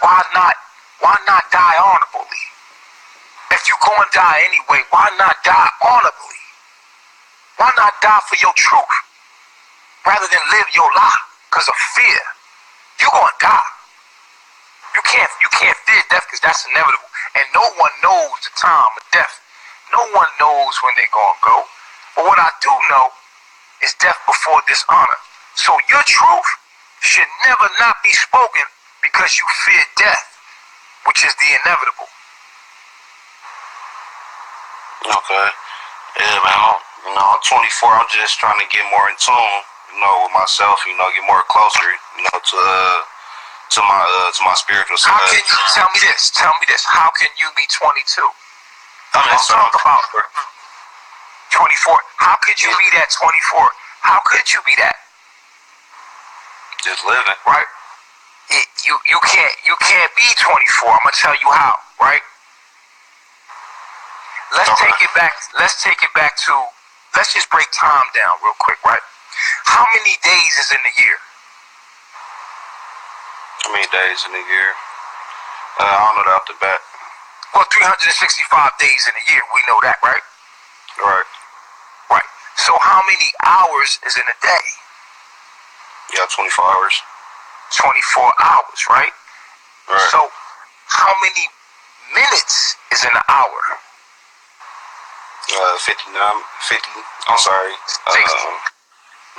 why not die honorably? If you gonna die anyway, why not die honorably? Why not die for your truth rather than live your lie because of fear? You gonna die. You can't fear death because that's inevitable, and no one knows the time of death. No one knows when they're gonna go. But what I do know is death before dishonor. So your truth should never not be spoken because you fear death, which is the inevitable. Okay. Yeah, man. I'm 24. I'm just trying to get more in tune, with myself. Get more closer, to my spiritual side. How can you tell me this? Tell me this. How can you be 22? Let's so talk about 24. How could you be that 24? How could you be that? Just living, right? You can't be 24. I'm gonna tell you how, right? Let's take it back to, let's just break time down real quick, right? How many days is in the year? How many days in the year? I don't know that off the bat. Well, 365 days in a year. We know that, right? Right. Right. So how many hours is in a day? Yeah, 24 hours. 24 hours, right? Right. So how many minutes is in an hour? 50. I'm sorry. 60.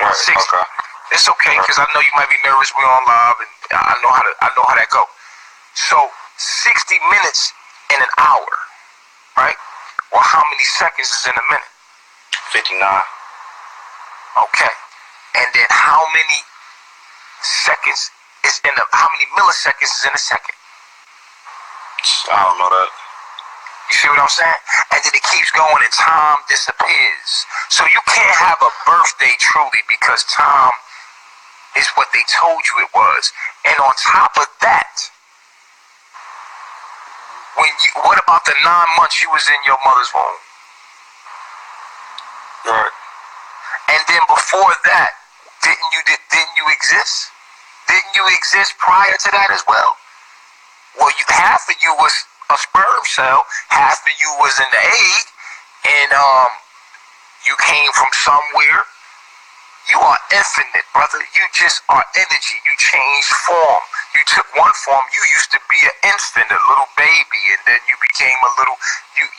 Right. 60. Okay. It's okay, because I know you might be nervous. We're on live, and I know how that go. So 60 minutes in an hour, right? Well, how many seconds is in a minute? 59. Okay. And then how many seconds is in how many milliseconds is in a second? I don't know that. You see what I'm saying? And then it keeps going and time disappears. So you can't have a birthday truly because time is what they told you it was. And on top of that, what about the 9 months you was in your mother's womb? Right. And then before that, didn't you exist? Didn't you exist prior to that as well? Well, half of you was a sperm cell, half of you was in the egg, and you came from somewhere. You are infinite, brother. You just are energy. You changed form. You took one form. You used to be an infant, a little baby, and then you became a little.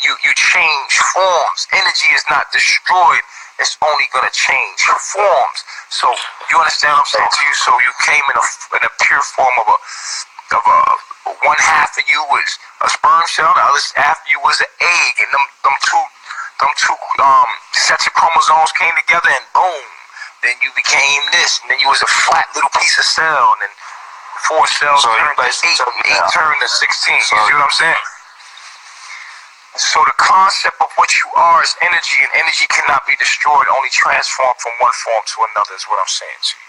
You changed forms. Energy is not destroyed. It's only gonna change forms. So you understand what I'm saying to you? So you came in a pure form of a one half of you was a sperm cell, the other half of you was an egg, and them two sets of chromosomes came together, and boom. Then you became this, and then you was a flat little piece of cell, and then 4 cells turned to 8, and 8 turned to 16. You see what I'm saying? So the concept of what you are is energy, and energy cannot be destroyed, only transformed from one form to another is what I'm saying to you.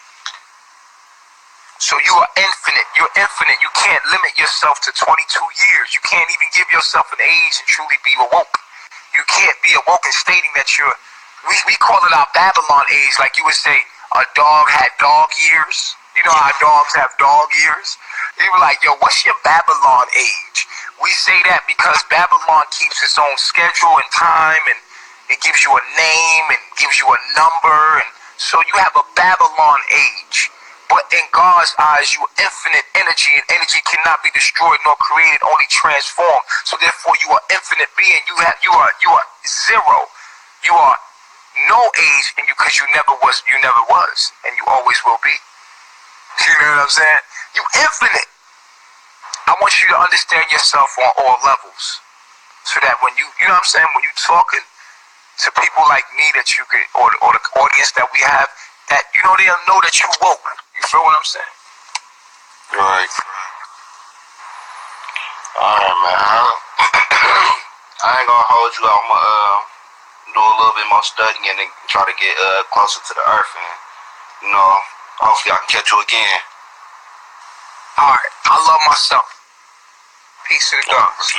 So you are infinite. You're infinite. You can't limit yourself to 22 years. You can't even give yourself an age and truly be awoke. You can't be awoke in stating that you're. We call it our Babylon age, like you would say a dog had dog years. You know how dogs have dog years? You were like, yo, what's your Babylon age? We say that because Babylon keeps its own schedule and time, and it gives you a name and gives you a number, and so you have a Babylon age. But in God's eyes, you are infinite energy, and energy cannot be destroyed nor created, only transformed. So therefore, you are infinite being. You are zero. You are no age in you because you never was, and you always will be. You know what I'm saying? You infinite. I want you to understand yourself on all levels, so that when you know what I'm saying, when you talking to people like me that you could, or the audience that we have, that they'll know that you woke. You feel what I'm saying? Right. Alright, man. I ain't gonna hold you. I'm gonna do a little bit more studying and try to get closer to the earth, and hopefully I can catch you again. Alright, I love myself. Peace to the gods.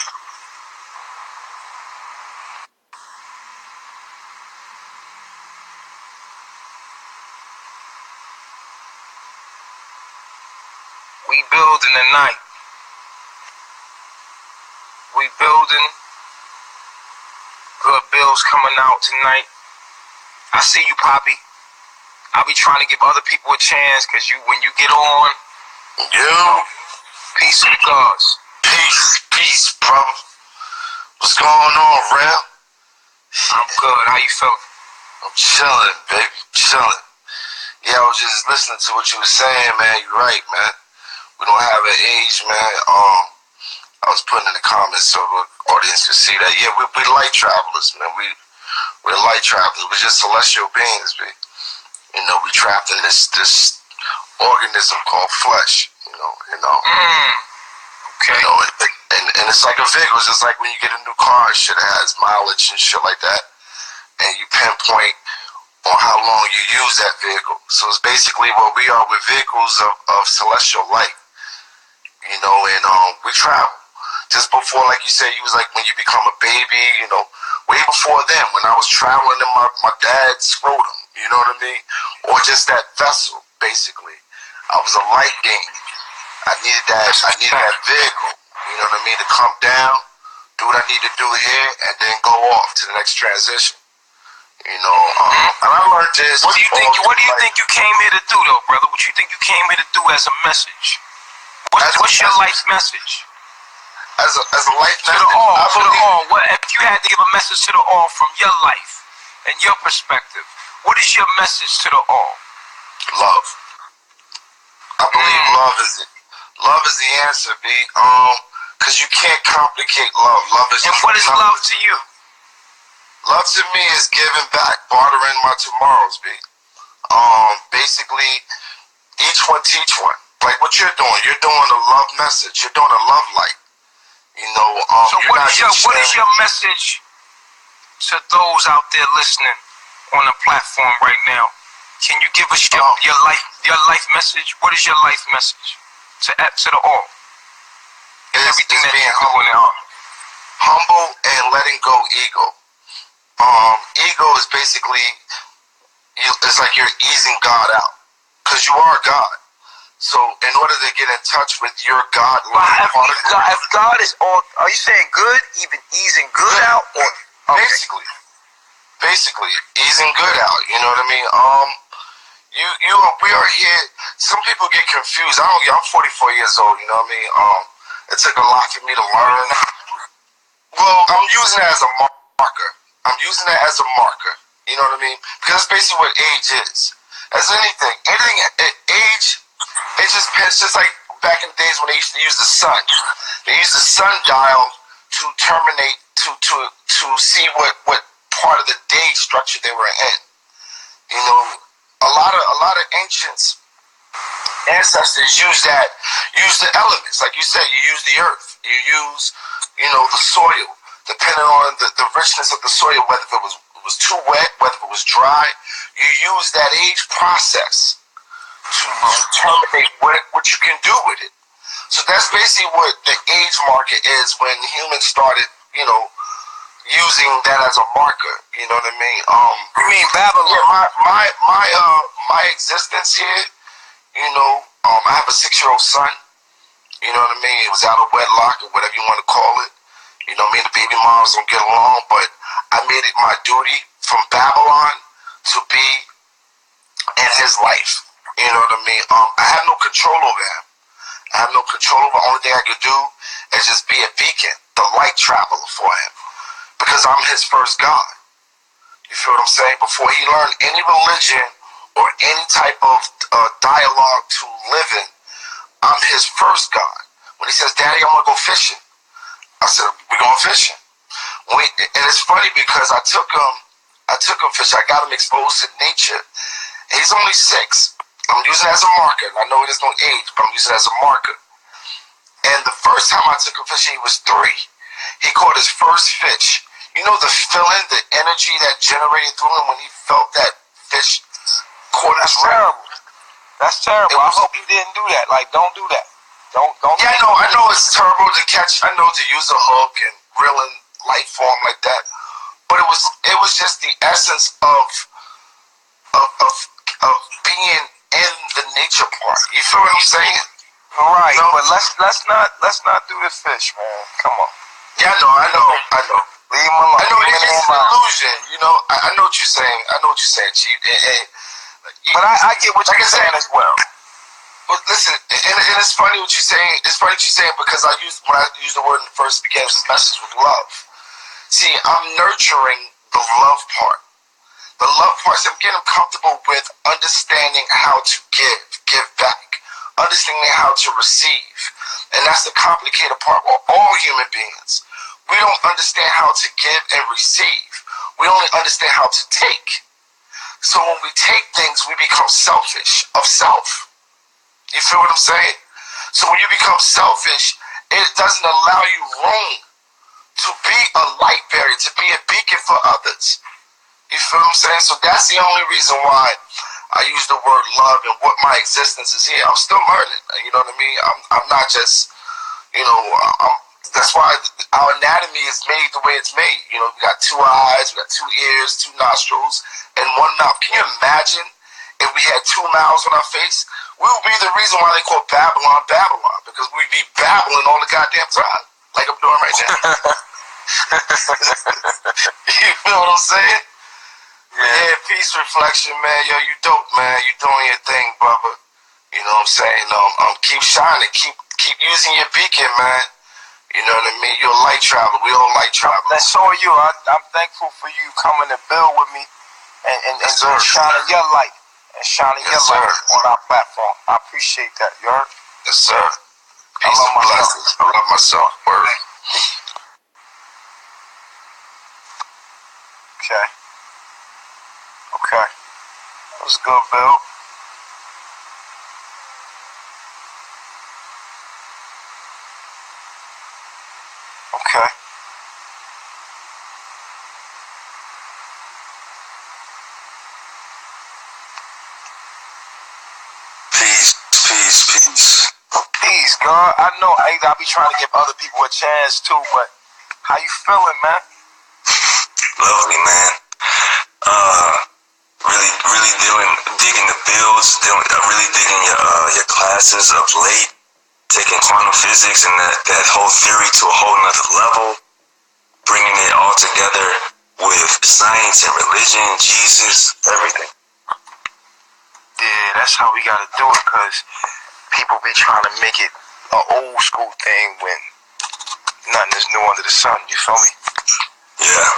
We build in the night. We building. Good bills coming out tonight. I see you, Poppy. I'll be trying to give other people a chance, because when you get on, peace to the gods. Peace, brother. What's going on, Real? I'm good. How you feeling? I'm chilling, baby. Chilling. Yeah, I was just listening to what you were saying, man. You're right, man. We don't have an age, man. I was putting in the comments so the audience could see that. Yeah, we're light travelers, man. We're light travelers. We're just celestial beings, man. You know, we trapped in this organism called flesh. Okay. You know, and it's like a vehicle. It's just like when you get a new car, shit has mileage and shit like that, and you pinpoint on how long you use that vehicle. So it's basically what we are with vehicles of celestial light. You know, and we travel. Just before, like you said, you was like when you become a baby, you know, way before then, when I was traveling in my dad's scrotum, you know what I mean? Or just that vessel, basically. I was a light being. I needed that vehicle, you know what I mean, to come down, do what I need to do here, and then go off to the next transition. You know, and I learned this. What do you think you came here to do, though, brother? What you think you came here to do as a message? What's your life message? As a life message? To the all. What if you had to give a message to the all from your life and your perspective? What is your message to the all? Love. I believe love is the answer, B. Because you can't complicate love. Love is. And what is love to you? Love to me is giving back, bartering my tomorrows, B. Basically, each one teach one. Like what you're doing a love message. You're doing a love light. You know. So what is your message to those out there listening on the platform right now? Can you give us your life message? What is your life message to the all? Everything that being humble humble and letting go ego. Ego is basically it's like you're easing God out, because you are God. So in order to get in touch with your God, if God is all, are you saying good, even easing good out, or basically easing good out? You know what I mean? We are here. Some people get confused. I'm 44 years old. You know what I mean? It took a lot for me to learn. Well, I'm using it as a marker. You know what I mean? Because that's basically what age is. As anything, age. It's just like back in the days when they used to use the sun. They used the sundial to terminate to see what part of the day structure they were in. You know, a lot of ancients ancestors use the elements. Like you said, you use the earth, you use, you know, the soil, depending on the richness of the soil, whether it was too wet, whether it was dry. You use that age process to terminate what you can do with it. So that's basically what the age marker is when humans started, you know, using that as a marker. You know what I mean? You mean Babylon? Yeah, my existence here, you know, I have a 6-year-old son. You know what I mean? It was out of wedlock or whatever you want to call it. You know, me and the baby moms don't get along, but I made it my duty from Babylon to be in his life. You know what I mean? I have no control over him. The only thing I could do is just be a beacon, the light traveler for him, because I'm his first God. You feel what I'm saying? Before he learned any religion or any type of dialogue to live in, I'm his first God. When he says, "Daddy, I want to go fishing," I said, "We're going fishing." And it's funny because I took him fishing. I got him exposed to nature. He's only 6. I'm using it as a marker. And I know there's no age, but I'm using it as a marker. And the first time I took him fishing, he was 3. He caught his first fish. You know the feeling, the energy that generated through him when he felt that fish caught his ring? That's terrible. I hope you didn't do that. Like, don't do that. Don't. Yeah, I know it's terrible to catch. I know to use a hook and reel in life form like that. But it was just the essence of being in the nature part. You feel what I'm saying? Right, but let's not do the fish, man. Come on. Yeah, I know. Leave him alone. I know it's an illusion. You know, I know what you're saying. Chief. But I get what you're saying as well. But listen, and it's funny what you're saying. It's funny what you're saying because when I used the word in the first beginning of this message with love. See, I'm nurturing the love part. The love part, so I'm getting comfortable with understanding how to give back, understanding how to receive. And that's the complicated part with all human beings. We don't understand how to give and receive. We only understand how to take. So when we take things, we become selfish of self. You feel what I'm saying? So when you become selfish, it doesn't allow you room to be a light barrier, to be a beacon for others. You feel what I'm saying? So that's the only reason why I use the word love and what my existence is here. I'm still learning. You know what I mean? I'm not just, that's why our anatomy is made the way it's made. You know, we got 2 eyes, we got 2 ears, 2 nostrils, and 1 mouth. Can you imagine if we had 2 mouths on our face? We would be the reason why they call Babylon, Babylon, because we'd be babbling all the goddamn time, like I'm doing right now. You know what I'm saying? Yeah, peace, reflection, man. Yo, you dope, man. You doing your thing, brother. You know what I'm saying? Keep shining. Keep using your beacon, man. You know what I mean? You're a light traveler. We all light travelers. And so are you. I'm thankful for you coming to build with me and shining your light. And shining your light on our platform. I appreciate that. You heard? Yes, sir. Peace and blessings. I love myself. Word. Okay. That was good, Bill. Okay. Peace, God. I know I be trying to give other people a chance too, but how you feeling, man? Lovely, man. Really digging the builds, really digging your classes of late, taking quantum physics and that whole theory to a whole nother level, bringing it all together with science and religion, Jesus, everything. Yeah, that's how we gotta do it, cause people be trying to make it an old school thing when nothing is new under the sun. You feel me? Yeah.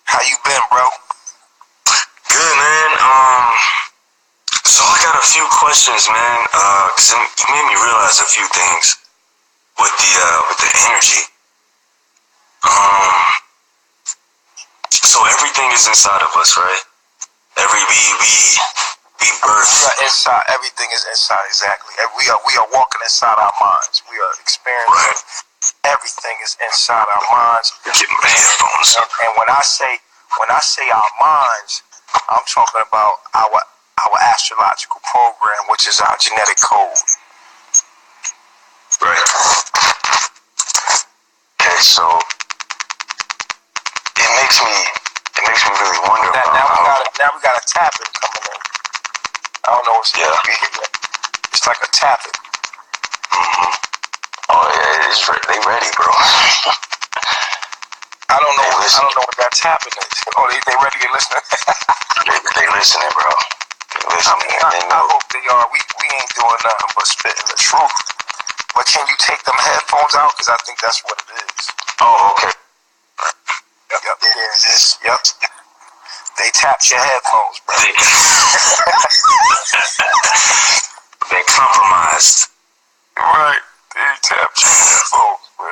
How you been, bro? Good, man. So I got a few questions, man. Cause you made me realize a few things with the energy. So everything is inside of us, right? We birth. We are inside. Everything is inside. Exactly. We are walking inside our minds. We are experiencing. Right. Everything is inside our minds. Get my headphones. And when I say our minds, I'm talking about our astrological program, which is our genetic code. Right. Okay, so it makes me really wonder Now we got a tapping coming in. I don't know what's It's like a tapping. Mm-hmm. Oh yeah, they ready, bro. I don't know what that tapping is. Oh, they ready to listen. they listening, bro. They listening. I hope they are. We ain't doing nothing but spitting the truth. But can you take them headphones out? Because I think that's what it is. Oh, okay. Yep, it is. Yep. They tapped your headphones, bro. They compromised. Right. They tapped your headphones, bro.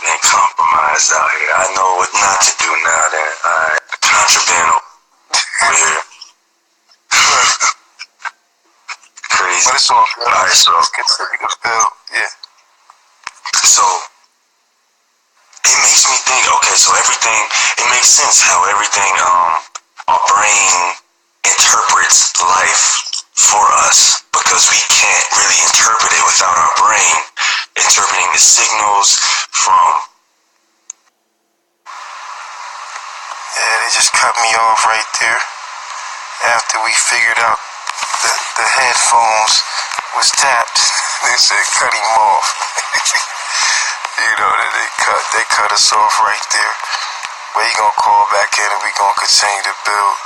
They compromised out here. I know what not to do now then. Alright. Contraband over here. Crazy. But it's all good. Alright, so let's continue to build. Yeah. So it makes me think, okay, so everything, it makes sense how everything, our brain interprets life for us because we can't really interpret it without our brain interpreting the signals from. Yeah, they just cut me off right there after we figured out the headphones was tapped. They said cut him off. You know, they They cut us off right there. But he gonna call back in and we gonna continue to build.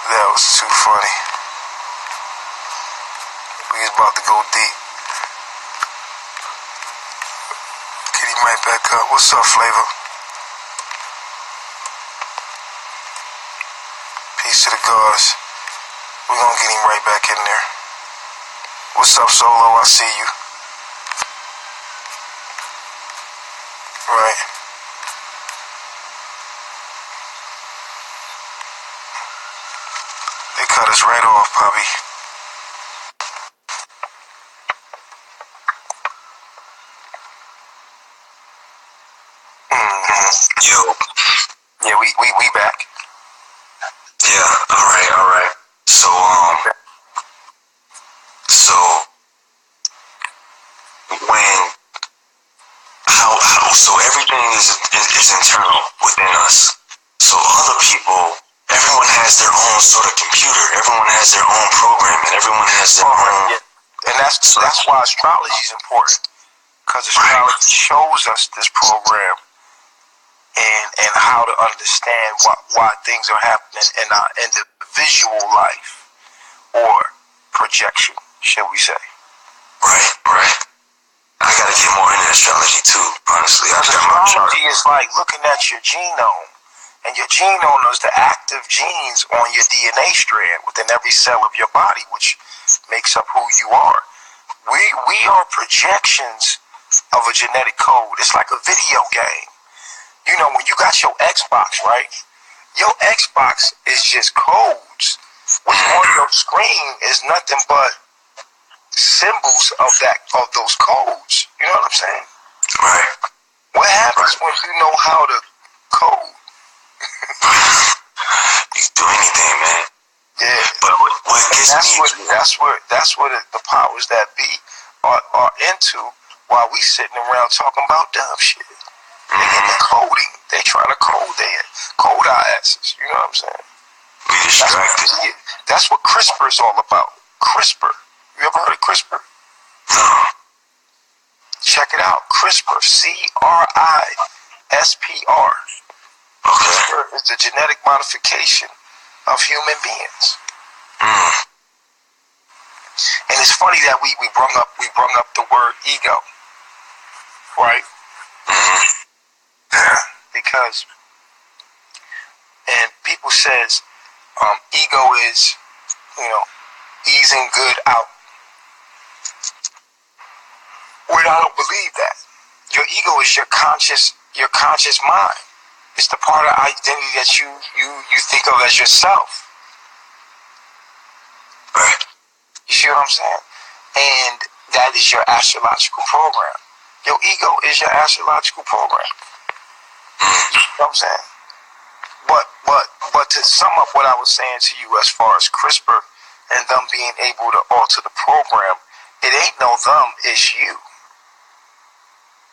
That was too funny. We was about to go deep. Get him right back up. What's up, Flavor? Peace to the gods. We gonna get him right back in there. What's up, Solo? I see you. Right. They cut us right off, Poppy. Yo. Yeah, we back. Yeah, alright. So, so everything is internal within us. So other people, everyone has their own sort of computer, everyone has their own program, and everyone has their own. Yeah. And that's why astrology is important, because astrology shows us this program and how to understand why things are happening in our individual life or projection, shall we say? Right. I gotta get more into astrology too, honestly. Astrology is like looking at your genome, and your genome is the active genes on your DNA strand within every cell of your body, which makes up who you are. We are projections of a genetic code. It's like a video game. You know, when you got your Xbox, right? Your Xbox is just codes. What's on your screen is nothing but symbols of those codes. You know what I'm saying? Right. What happens when you know how to code? You can do anything, man. Yeah. But what gets me? That's where the powers that be are into, while we sitting around talking about dumb shit. They coding. They trying to code our asses. You know what I'm saying? We distracted. That's what CRISPR is all about. CRISPR. You ever heard of CRISPR? No. Check it out. CRISPR. CRISPR. Okay. CRISPR is the genetic modification of human beings. And it's funny that we brung up the word ego, right? Because, and people says ego is, easing good out. Well, I don't believe that. Your ego is your conscious mind. It's the part of identity that you think of as yourself. Right. You see what I'm saying? And that is your astrological program. Your ego is your astrological program. You know what I'm saying? But to sum up what I was saying to you as far as CRISPR and them being able to alter the program, it ain't no them, it's you.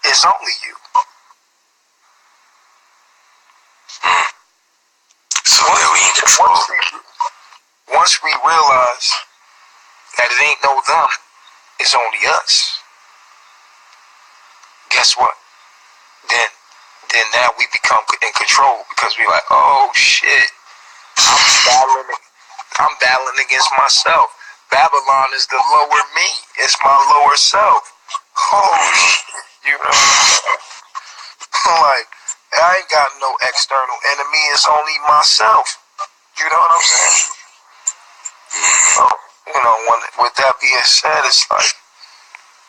It's only you. So we in control. Once we realize that it ain't no them, it's only us, guess what? Then now we become in control, because we're like, oh shit, I'm battling against myself. Babylon is the lower me. It's my lower self. Oh shit, you know what I'm saying? Like, I ain't got no external enemy. It's only myself. You know what I'm saying? So, with that being said, it's like,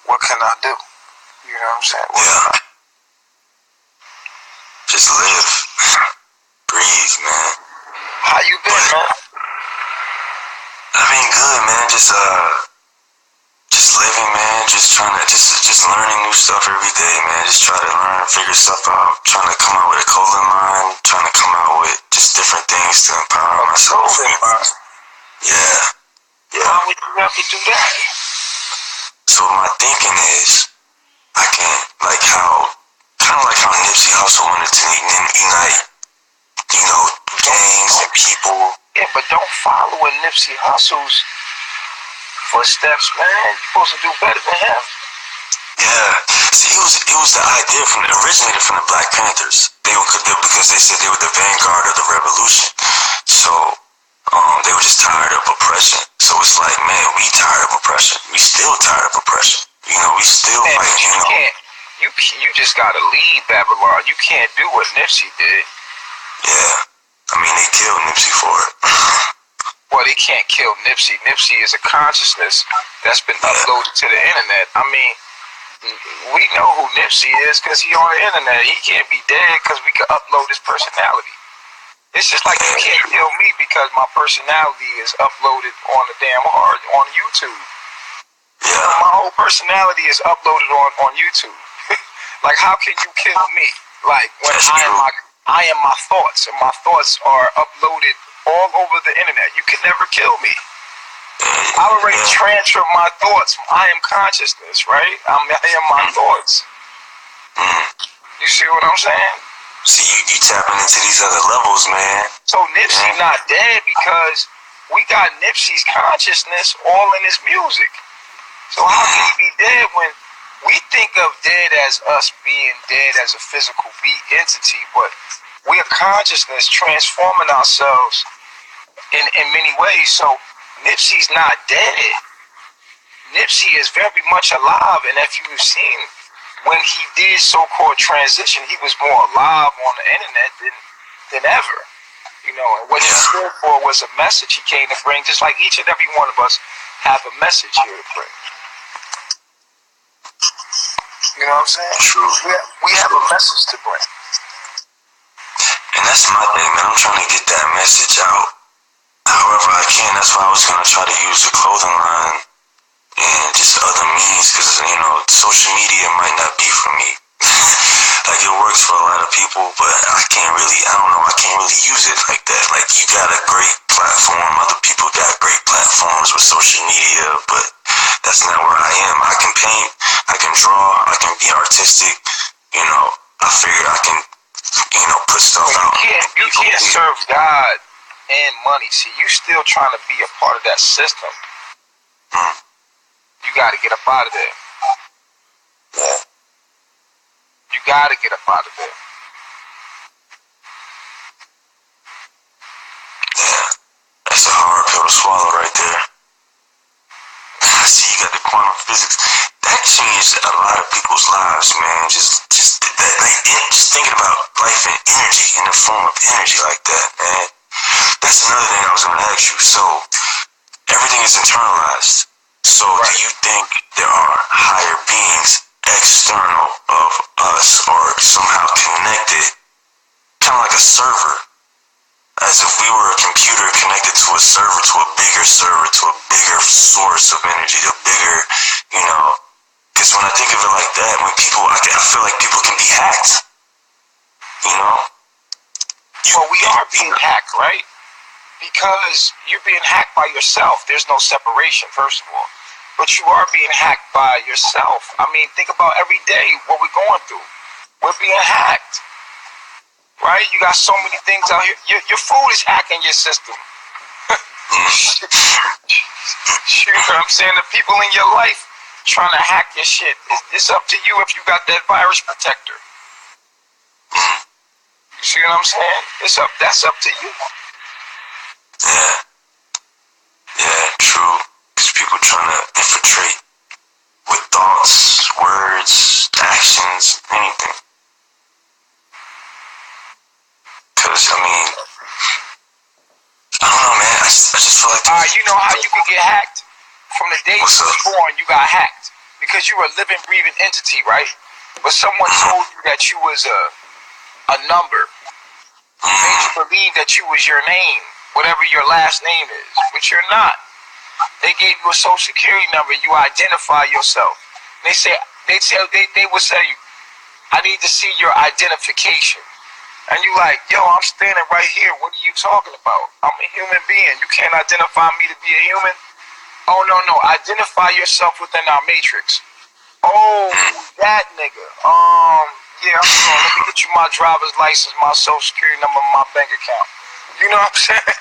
what can I do? You know what I'm saying? Just live. Breathe, man. How you been, man? I've been good, man. Just living, man. Just trying to, just learning new stuff every day, man. Just try to learn, figure stuff out. Trying to come out with a goal in mind. Trying to come out with just different things to empower myself. Yeah. Why would you have to do that? So my thinking is, I can, kind of like how Nipsey Hussle wanted to unite, gangs and people. Yeah, but don't follow in Nipsey Hussle's footsteps, man. You're supposed to do better than him. Yeah. See, it was the idea originated from the Black Panthers. Because they said they were the vanguard of the revolution. So they were just tired of oppression. So it's like, man, we tired of oppression. We still tired of oppression. You know, we still Man, like, you know. You just gotta leave Babylon. You can't do what Nipsey did. Yeah, I mean, they killed Nipsey for it. Well, they can't kill Nipsey. Nipsey is a consciousness that's been uploaded to the internet. I mean, we know who Nipsey is because he on the internet. He can't be dead because we can upload his personality. It's just like you can't kill me because my personality is uploaded on the damn hard on YouTube. Yeah. My whole personality is uploaded on YouTube. Like, how can you kill me? Like, when I am my thoughts, and my thoughts are uploaded all over the internet. You can never kill me. I already transferred my thoughts. I am consciousness, right? I am my thoughts. You see what I'm saying? See, you tapping into these other levels, man. So Nipsey not dead because we got Nipsey's consciousness all in his music. So how can he be dead when we think of dead as us being dead as a physical entity, but we're consciousness transforming ourselves in many ways. So Nipsey's not dead. Nipsey is very much alive, and if you've seen when he did so-called transition, he was more alive on the internet than ever. You know, and what he stood for was a message he came to bring, just like each and every one of us have a message here to bring. You know what I'm saying? True. We have a message to bring. And that's my thing, man. I'm trying to get that message out however I can. That's why I was going to try to use the clothing line and just other means, because, you know, social media might not be for me. Like, it works for a lot of people, but I can't really use it like that. Like, you got a great platform, other people got great platforms with social media, but that's not where I am. I can paint, I can draw, I can be artistic, you know. I figure I can, you know, put stuff out. You can't serve God and money. See, you still trying to be a part of that system. You got to get up out of there. Yeah. You got to get up out of there. Yeah. That's a hard pill to swallow right there. I see you got the quantum physics. That changed a lot of people's lives, man. Just thinking about life and energy in the form of energy like that, man. That's another thing I was going to ask you. So, everything is internalized. So, do you think there are higher beings external of us or somehow connected, kind of like a server, as if we were a computer connected to a server, to a bigger source of energy, a bigger, you know, because when I think of it like that, when people, I feel like people can be hacked, you know? Well, we are being hacked, right? Because you're being hacked by yourself. There's no separation, first of all. But you are being hacked by yourself. I mean, think about every day what we're going through. We're being hacked, right? You got so many things out here. Your food is hacking your system. You know what I'm saying? The people in your life trying to hack your shit. It's up to you if you got that virus protector. You see what I'm saying? That's up to you. Yeah. Yeah, true. Because people trying to infiltrate with thoughts, words, actions, anything. Because, I mean, I don't know, man. I just feel like... You know how you can get hacked? From the day you were born, you got hacked. Because you were a living, breathing entity, right? But someone told you that you was a number. Made you believe that you was your name, whatever your last name is. But you're not. They gave you a social security number. You identify yourself. They would say, I need to see your identification. And you like, yo, I'm standing right here. What are you talking about? I'm a human being. You can't identify me to be a human? Oh, no. Identify yourself within our matrix. Oh, that nigga. Yeah, I'm going. Let me get you my driver's license, my social security number, my bank account. You know what I'm saying?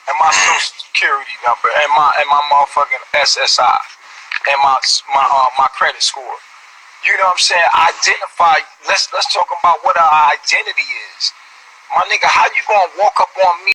And my social security number, and my motherfucking SSI, and my credit score. You know what I'm saying? Identify. Let's talk about what our identity is. My nigga, how you gonna walk up on me